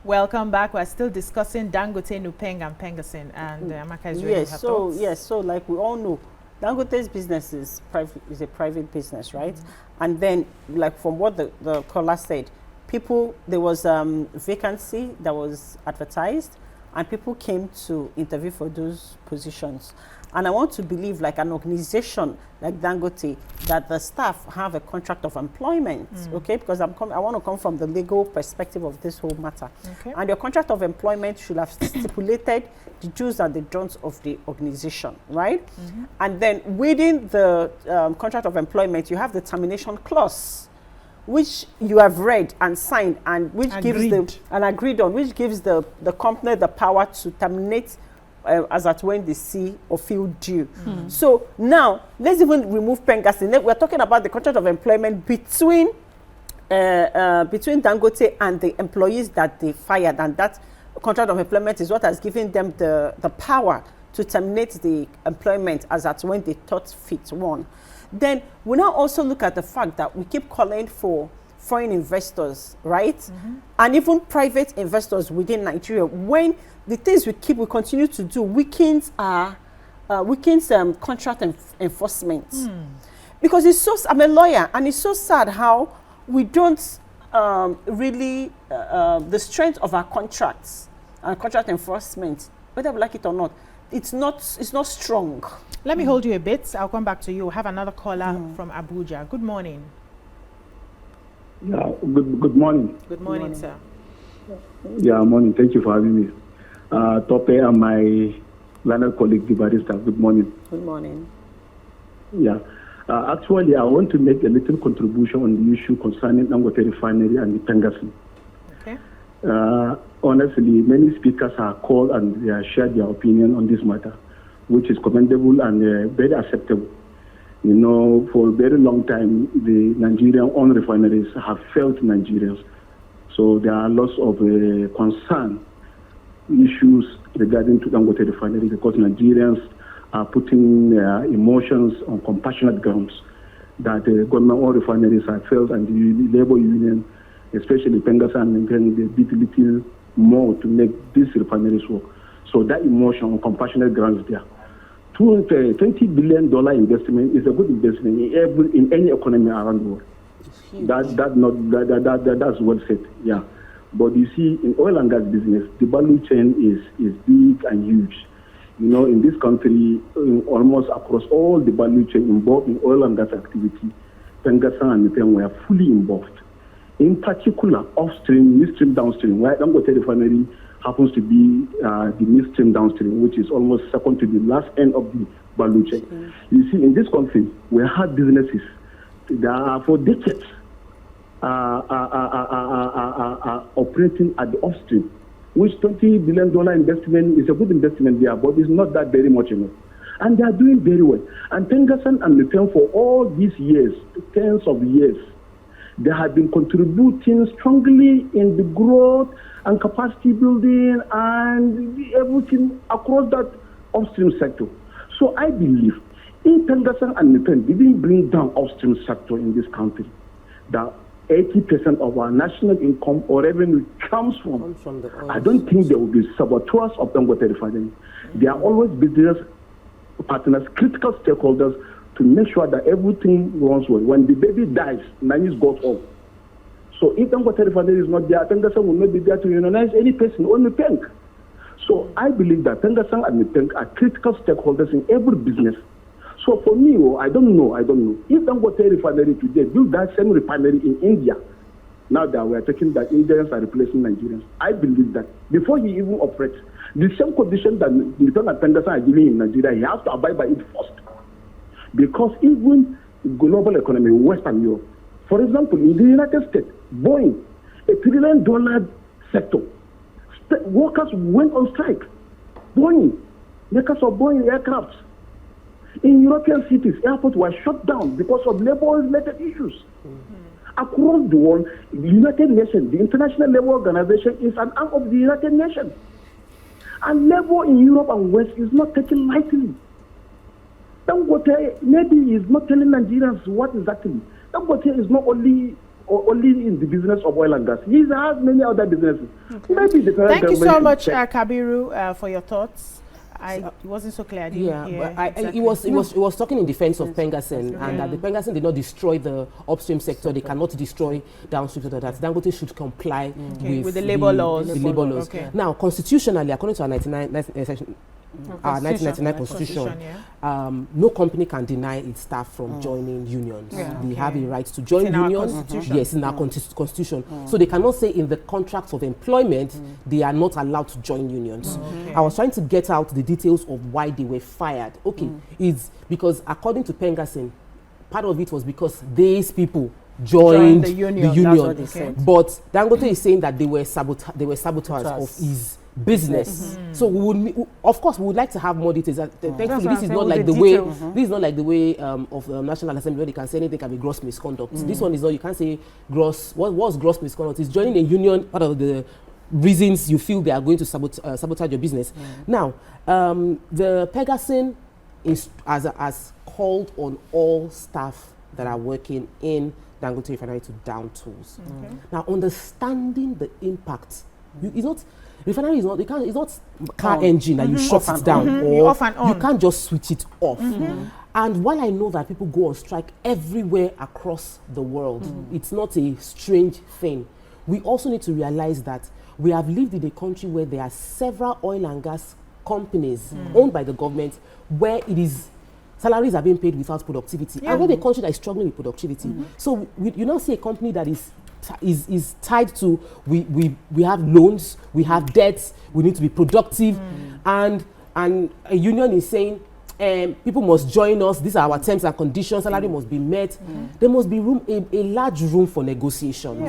Welcome back. We're still discussing Dangote, Nupeng, and PENGASSAN, and Amaka is ready. So like we all know, Dangote's business is a private business, right? And then, like from what the caller said, there was vacancy that was advertised, and people came to interview for those positions. And I want to believe, like an organization like Dangote, that the staff have a contract of employment, okay? Because I want to come from the legal perspective of this whole matter. Okay. And your contract of employment should have stipulated the do's and the don'ts of the organization, right? And then within the contract of employment, you have the termination clause, which you have read and signed, and which gives the company the power to terminate as at when they see or feel due. So now let's even remove PENGASSAN. We're talking about the contract of employment between Dangote and the employees that they fired, and that contract of employment is what has given them the power to terminate the employment as at when they thought fit. One. Then we now also look at the fact that we keep calling for foreign investors, right? And even private investors within Nigeria, when the things we continue to do weakens contract enforcement. Because it's so, I'm a lawyer, and it's so sad how we don't really, the strength of our contracts and contract enforcement, whether we like it or not, it's not strong. Let me hold you a bit. I'll come back to you. We'll have another caller from Abuja. Good morning. Yeah, good morning. Good morning, sir. Yeah, morning. Thank you for having me. Tope and my learned colleague, the barrister. Good morning. Good morning. Yeah. Actually, I want to make a little contribution on the issue concerning Dangote Refinery and the PENGASSAN. Okay. Honestly, many speakers have called and they have shared their opinion on this matter, which is commendable and very acceptable. You know, for a very long time, the Nigerian-owned refineries have failed Nigerians. So there are lots of concern issues regarding to Dangote Refinery because Nigerians are putting emotions on compassionate grounds that government-owned refineries have failed, and the labor union, especially PENGASSAN, they did little more to make these refineries work. So that emotion on compassionate grounds there. $20 billion investment is a good investment in any economy around the world. That's well said, yeah. But you see, in oil and gas business, the value chain is big and huge. You know, in this country, almost across all the value chain involved in oil and gas activity, PENGASSAN and Nupeng were fully involved. In particular, upstream, midstream, downstream, where Dangote Refinery happens to be the midstream downstream, which is almost second to the last end of the value chain. You see, in this country, we have businesses that are for decades operating at the upstream, which $20 billion investment is a good investment there, but it's not that very much enough. And they are doing very well. And PENGASSAN and Nupeng for all these years, tens of years, they have been contributing strongly in the growth and capacity building and everything across that upstream sector. So I believe if PENGASSAN and Nupeng didn't bring down upstream sector in this country, that 80% of our national income or revenue comes from the oil. I don't think there will be saboteurs of Dangote Refinery. They are always business partners, critical stakeholders to make sure that everything runs well. When the baby dies, nannies goes home. So if Dangote Refinery is not there, PENGASSAN will not be there to unionize any person, only Nupeng. So I believe that PENGASSAN and Nupeng are critical stakeholders in every business. So for me, I don't know. If Dangote Refinery today build that same refinery in India, now that we are taking that Indians are replacing Nigerians, I believe that before he even operates, the same condition that Nupeng and PENGASSAN are giving in Nigeria, he has to abide by it first. Because even global economy, Western Europe, for example, in the United States, Boeing, $1 trillion sector, workers went on strike. Boeing, makers of Boeing aircrafts. In European cities, airports were shut down because of labor-related issues. Across the world, the United Nations, the International Labour Organization, is an arm of the United Nations. And labor in Europe and West is not taken lightly. Dangote maybe is not telling Nigerians what exactly. Dangote is not only only in the business of oil and gas. He has many other businesses. Okay. Maybe the federal Thank you so government much, should check. Kabiru, for your thoughts. It wasn't so clear. I didn't hear exactly. It was talking in defense of PENGASSAN, and that the PENGASSAN did not destroy the upstream sector. They cannot destroy downstream sector. That Dangote should comply with the labor laws. The labor laws. Okay. Now, constitutionally, according to our 1999 constitution, no company can deny its staff from joining unions. They have a right to join unions. Yes, in our constitution. So they cannot say in the contract of employment they are not allowed to join unions. I was trying to get out the details of why they were fired. It's because according to PENGASSAN, part of it was because these people joined the union. That's what they said. But Dangote is saying that they were saboteurs of his business. So of course we would like to have more details. Thankfully this is not like the way this is not like the way of the National Assembly where they can say anything can be gross misconduct. This one is not. You can't say gross. What's gross misconduct? It's joining a union. Part of the reasons you feel they are going to sabotage your business. Now the PENGASSAN has called on all staff that are working in Dangote refinery to down tools. Now understanding the impact, it's not. Refinery is not. It's not car engine that you shut it down or off and on. You can't just switch it off. And while I know that people go on strike everywhere across the world, it's not a strange thing. We also need to realize that we have lived in a country where there are several oil and gas companies owned by the government where salaries are being paid without productivity. And we're a country that is struggling with productivity. So you now see a company that is tied to we have loans, we have debts, we need to be productive, and a union is saying people must join us, these are our terms and conditions, salary must be met. There must be a large room for negotiations.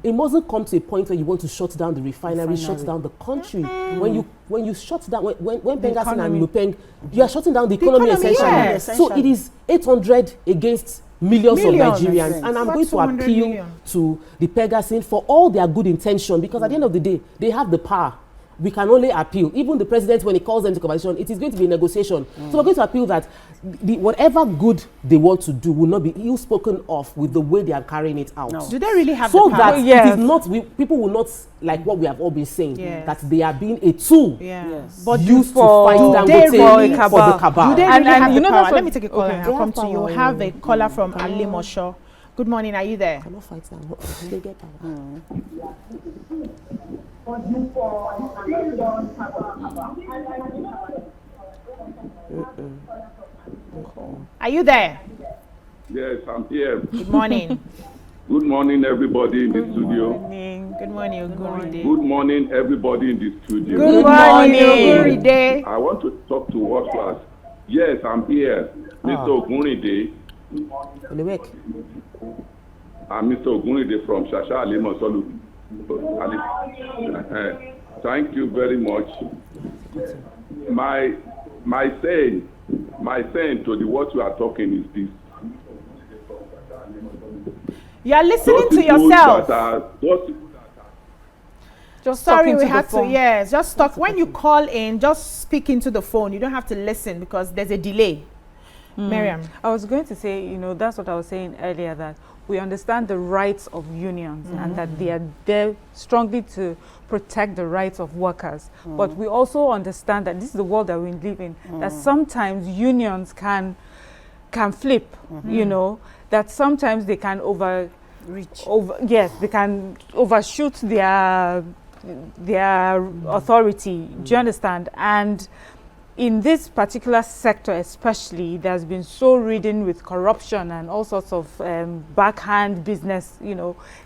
It mustn't come to a point where you want to shut down the refinery, shut down the country. When you shut down, when PENGASSAN and Lupeng, you are shutting down the economy essentially. So it is 800 against millions of Nigerians, and I'm going to appeal to the PENGASSAN for all their good intention, because at the end of the day, they have the power. We can only appeal. Even the president, when he calls them to conversation, it is going to be a negotiation. So we're going to appeal that whatever good they want to do will not be ill-spoken of with the way they are carrying it out. Do they really have so the power? that it is not, people will not, like what we have all been saying, that they are being a tool But used to fight Dangote for the cabal. Do they really have the power? Let me take a call. Okay. I'll come to you. Have a caller from Alimosho. Good morning. Are you there? Cannot fight them. They get power. Are you there? Yes, I'm here. Good morning. Good morning, everybody in the studio. Good morning, Oguride. Good morning, everybody in the studio. Good morning, Oguride. I want to talk to what class. Yes, I'm here. Mr. Oguride. I'm Mr. Oguride from Shasha Alimosolu. Thank you very much. My saying to the what you are talking is this. You are listening to yourself. Just sorry, we have to. Yes, just talk. When you call in, just speak into the phone. You don't have to listen because there's a delay. Mariam. I was going to say, that's what I was saying earlier, that we understand the rights of unions and that they are there strongly to protect the rights of workers. But we also understand that this is the world that we live in, that sometimes unions can flip, that sometimes they can they can overshoot their authority. Do you understand? And in this particular sector especially, there's been so ridden with corruption and all sorts of backhand business,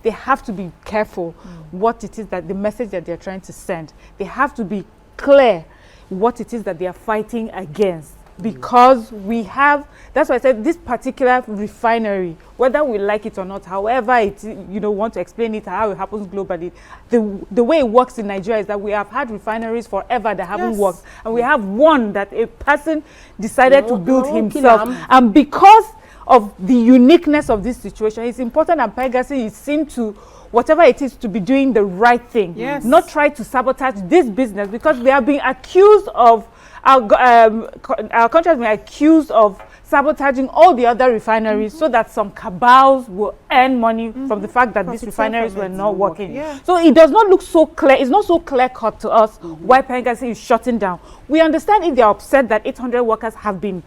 they have to be careful what it is that the message that they're trying to send. They have to be clear what it is that they are fighting against. Because we have, that's why I said this particular refinery, whether we like it or not, however it, want to explain it, how it happens globally, the way it works in Nigeria is that we have had refineries forever that haven't worked. And we have one that a person decided to build himself. And because of the uniqueness of this situation, it's important that PENGASSAN is seen to, whatever it is, to be doing the right thing. Not try to sabotage this business, because we are being accused of, our country has been accused of sabotaging all the other refineries so that some cabals will earn money from the fact that these refineries were not working. So it does not look so clear, it's not so clear-cut to us why PENGASSAN is shutting down. We understand if they are upset that 800 workers have been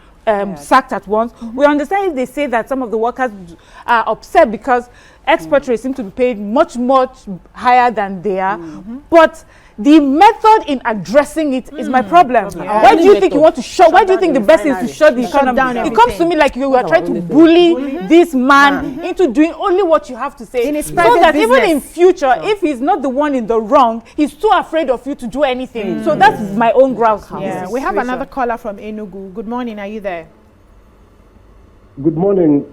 sacked at once. We understand if they say that some of the workers are upset because export rates seem to be paid much higher than they are. But the method in addressing it is my problem. Why do you think you want to shut? Why do you think the best is to shut the economy? It comes to me like you are trying to bully this man into doing only what you have to say, in his so private that business. even in future, if he's not the one in the wrong, he's too afraid of you to do anything. So that's my own grouse. Yeah, we have another caller from Enugu. Good morning. Are you there? Good morning.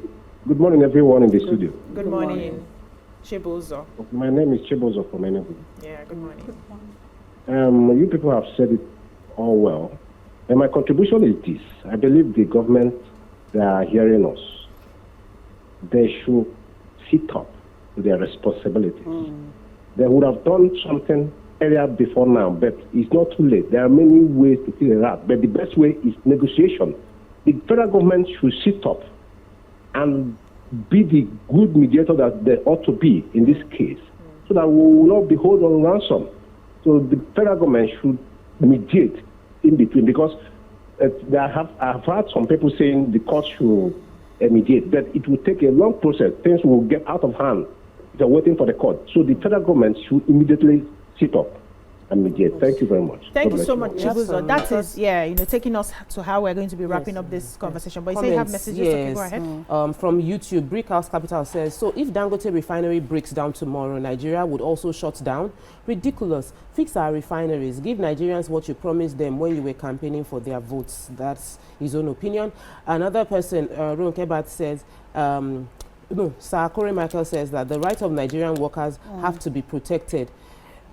Good morning, everyone in the studio. Good morning. Chibuzo. My name is Chibuzo from Enugu. Yeah, good morning. You people have said it all well. And my contribution is this. I believe the government, they are hearing us. They should sit up to their responsibilities. They would have done something earlier before now, but it's not too late. There are many ways to figure it out, but the best way is negotiation. The federal government should sit up and be the good mediator that they ought to be in this case, so that we will not be held on ransom. So the federal government should mediate in between, because I've heard some people saying the court should mediate, but it will take a long process. Things will get out of hand. They're waiting for the court. So the federal government should immediately sit up and mediate. Thank you very much. Thank you so much, Chibuzo. That is, taking us to how we're going to be wrapping up this conversation. But you say you have messages, okay, go ahead. From YouTube, Brickhouse Capital says, so if Dangote refinery breaks down tomorrow, Nigeria would also shut down? Ridiculous. Fix our refineries. Give Nigerians what you promised them when you were campaigning for their votes. That's his own opinion. Another person, Ron Kebat, says, Sir Corey Michael says that the rights of Nigerian workers have to be protected.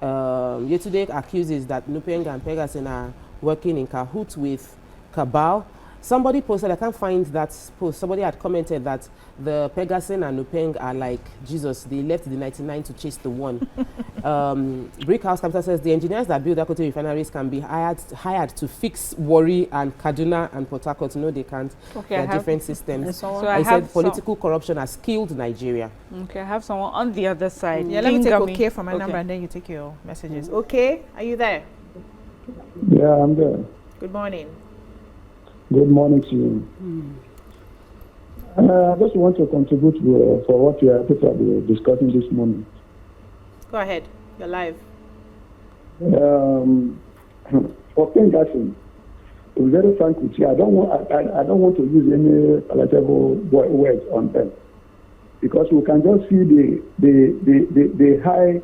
Yesterday accuses that Nupeng and PENGASSAN are working in cahoots with cabal. Somebody posted, I can't find that post, somebody had commented that the PENGASSAN and Nupeng are like Jesus. They left the 99 to chase the one. Brickhouse Capital says the engineers that build Dangote refineries can be hired to fix Warri and Kaduna and Port Harcourt. No, they can't. Okay, they are different systems. So I said political corruption has killed Nigeria. Okay, I have someone on the other side. Yeah, let me take okay from my number and then you take your messages. Okay, are you there? Yeah, I'm there. Good morning. Good morning to you. I just want to contribute for what you are discussing this morning. Go ahead, you're live. For PENGASSAN, to be very frank with you, I don't want to use any palatable words on them, because we can just see the high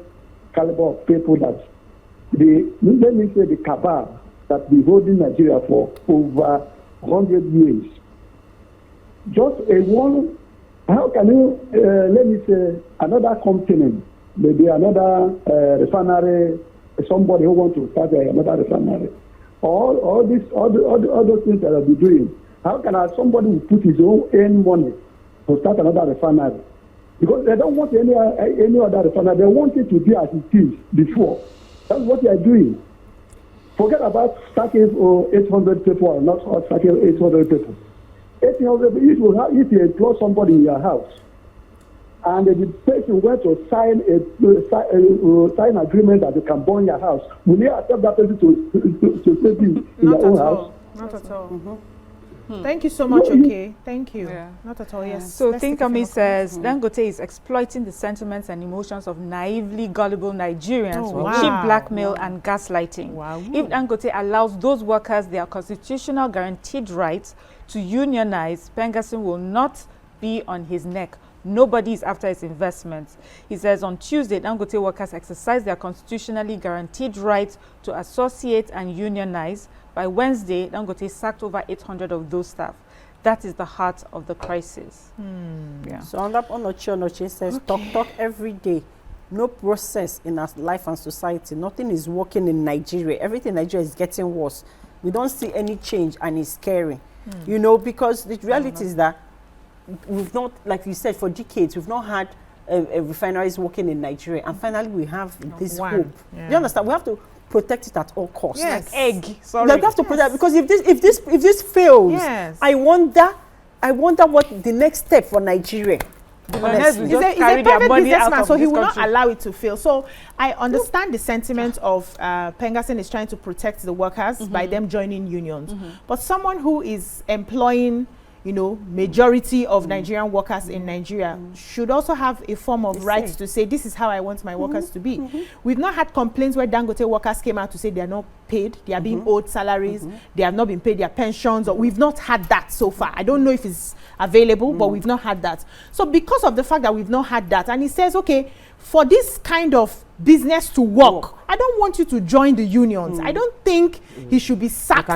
caliber of people that let me say the cabal that been holding Nigeria for over 100 years. Just how can you, let me say, another company, maybe another refinery, somebody who wants to start another refinery, all those things that I'll be doing, how can somebody who put his own money to start another refinery? Because they don't want any other refinery. They want it to be as it is before. That's what they are doing. Forget about starting 800 people or not starting 800 people. 800 people, if you employ somebody in your house and the person went to sign sign agreement that you can burn your house, will you accept that person to stay in your own house? Not at all. Thank you so much, okay. Thank you. Yeah. Not at all, yes. So Thinkami says Dangote is exploiting the sentiments and emotions of naively gullible Nigerians for cheap blackmail and gaslighting. If Dangote allows those workers their constitutional guaranteed rights to unionize, PENGASSAN will not be on his neck. Nobody is after his investments. He says on Tuesday, Dangote workers exercise their constitutionally guaranteed right to associate and unionize. By Wednesday, Dangote sacked over 800 of those staff. That is the heart of the crisis. Yeah. So on that, Onochi says, talk every day. No process in our life and society. Nothing is working in Nigeria. Everything in Nigeria is getting worse. We don't see any change, and it's scary. You know, because the reality is that we've not, like you said, for decades, we've not had refineries working in Nigeria. And finally, we have this hope. Yeah. You understand? We have to protect it at all costs. Yes. Like egg. Sorry. Like we have to protect, because if this fails, I wonder I wonder what the next step for Nigeria. Honestly. He's He's a private businessman, so he will not allow it to fail. So I understand the sentiment of PENGASSAN is trying to protect the workers by them joining unions. But someone who is employing, you know, majority of Nigerian workers in Nigeria should also have a form of right to say, this is how I want my workers to be. We've not had complaints where Dangote workers came out to say they are not paid, they are being owed salaries, they have not been paid their pensions, or we've not had that so far. I don't know if it's available, but we've not had that. So because of the fact that we've not had that, and he says, okay, for this kind of business to work, I don't want you to join the unions. I don't think he should be sacked.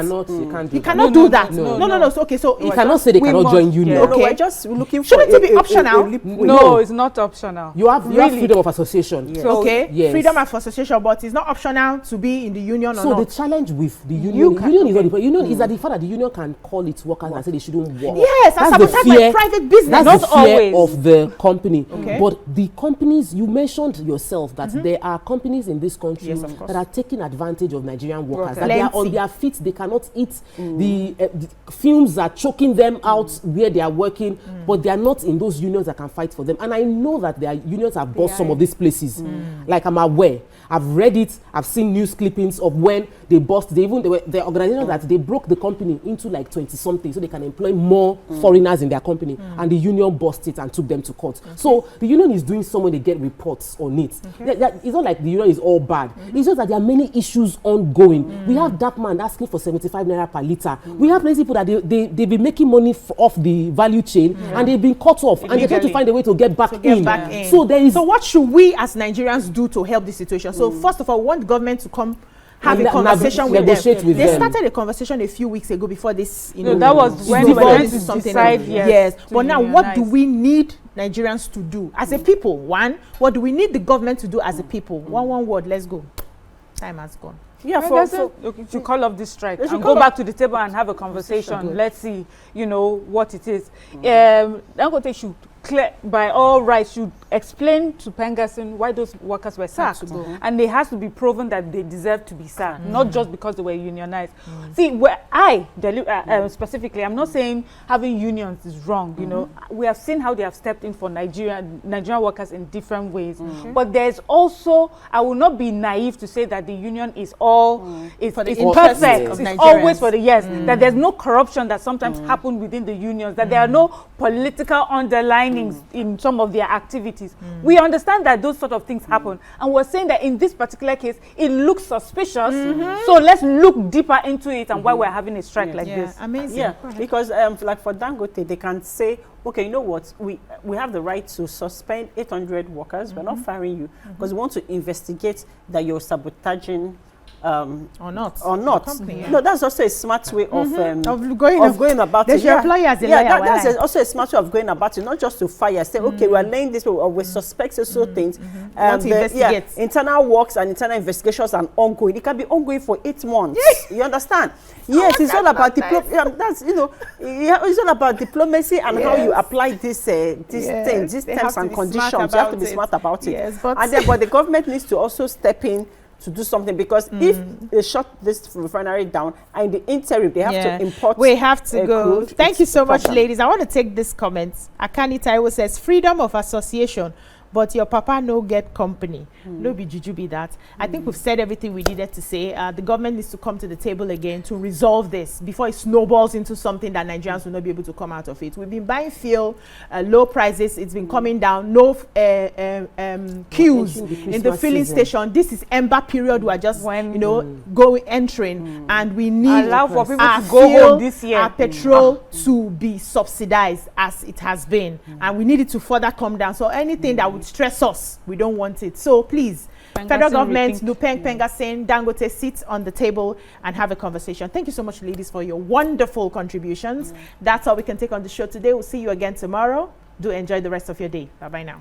He cannot do that. No. So, okay, so he cannot say they cannot join unions. Okay, we're just looking for. Shouldn't it be optional? No, it's not optional. You have freedom of association. Yes. Okay, freedom of association, but it's not optional to be in the union or not. So the challenge with the union, is that the fact that the union can call its workers and say they shouldn't work. Yes, and sabotage my private business. That's the fear of the company. But the companies, you mentioned yourself that there are companies in this country that are taking advantage of Nigerian workers. That they are on their feet, they cannot eat. The fumes are choking them out where they are working, but they are not in those unions that can fight for them. And I know that their unions have bought some of these places. Like, I'm aware. I've read it. I've seen news clippings of when they bust. The organization that they broke the company into like 20-something so they can employ more foreigners in their company. And the union bust it and took them to court. So the union is doing something, they get reports on it. It's not like the union is all bad. It's just that there are many issues ongoing. We have that man asking for 75 naira per litre. We have plenty of people that they've been making money off the value chain and they've been cut off and they're trying to find a way to get back in. So what should we as Nigerians do to help this situation? So first of all, we want the government to come have a conversation with them. They started a conversation a few weeks ago before this, that was when this is something else. But now what do we need Nigerians to do as a people? One, what do we need the government to do as a people? One word, let's go. Time has gone. Yeah, to call off this strike and go back to the table and have a conversation. Let's see, what it is. Dangote should by all rights should explain to PENGASSAN why those workers were sacked, and it has to be proven that they deserve to be sacked, not just because they were unionized. See, where specifically, I'm not saying having unions is wrong. We have seen how they have stepped in for Nigerian workers in different ways, but there's also, I will not be naive to say that the union is all it's perfect. It's always for the that there's no corruption that sometimes happen within the unions, that there are no political underlying in some of their activities. We understand that those sort of things happen, and we're saying that in this particular case it looks suspicious, so let's look deeper into it and why we're having a strike like this. Amazing. Because like for Dangote, they can say, okay, you know what, we have the right to suspend 800 workers. We're not firing you because we want to investigate that you're sabotaging or not. Company, No, that's also a smart way of going about it. Your employer as a lawyer. That's also a smart way of going about it, not just to fire. Say, okay, we're laying this, or we suspect so things. Internal works and internal investigations are ongoing. It can be ongoing for 8 months. You understand? Yes, it's all about it's all about diplomacy and how you apply these things, these terms and conditions. You have to be smart about it. Yes, but the government needs to also step in to do something, because if they shut this refinery down and in the interim they have to import, we have to go. Thank you so much, ladies. I want to take this comment. Akani Taiwo says freedom of association, but your papa no get company. No be juju be that. I think we've said everything we needed to say. The government needs to come to the table again to resolve this before it snowballs into something that Nigerians will not be able to come out of it. We've been buying fuel, low prices. It's been coming down. No queues in the filling station. This is ember period. We are just entering, and we need allow for people to go home this year. Our petrol to be subsidized as it has been, and we need it to further come down. So anything that would stress us, we don't want it. So please, federal government, Nupeng, PENGASSAN, Dangote, sit on the table and have a conversation. Thank you so much, ladies, for your wonderful contributions. That's all we can take on the show today. We'll see you again tomorrow. Do enjoy the rest of your day. Bye-bye now.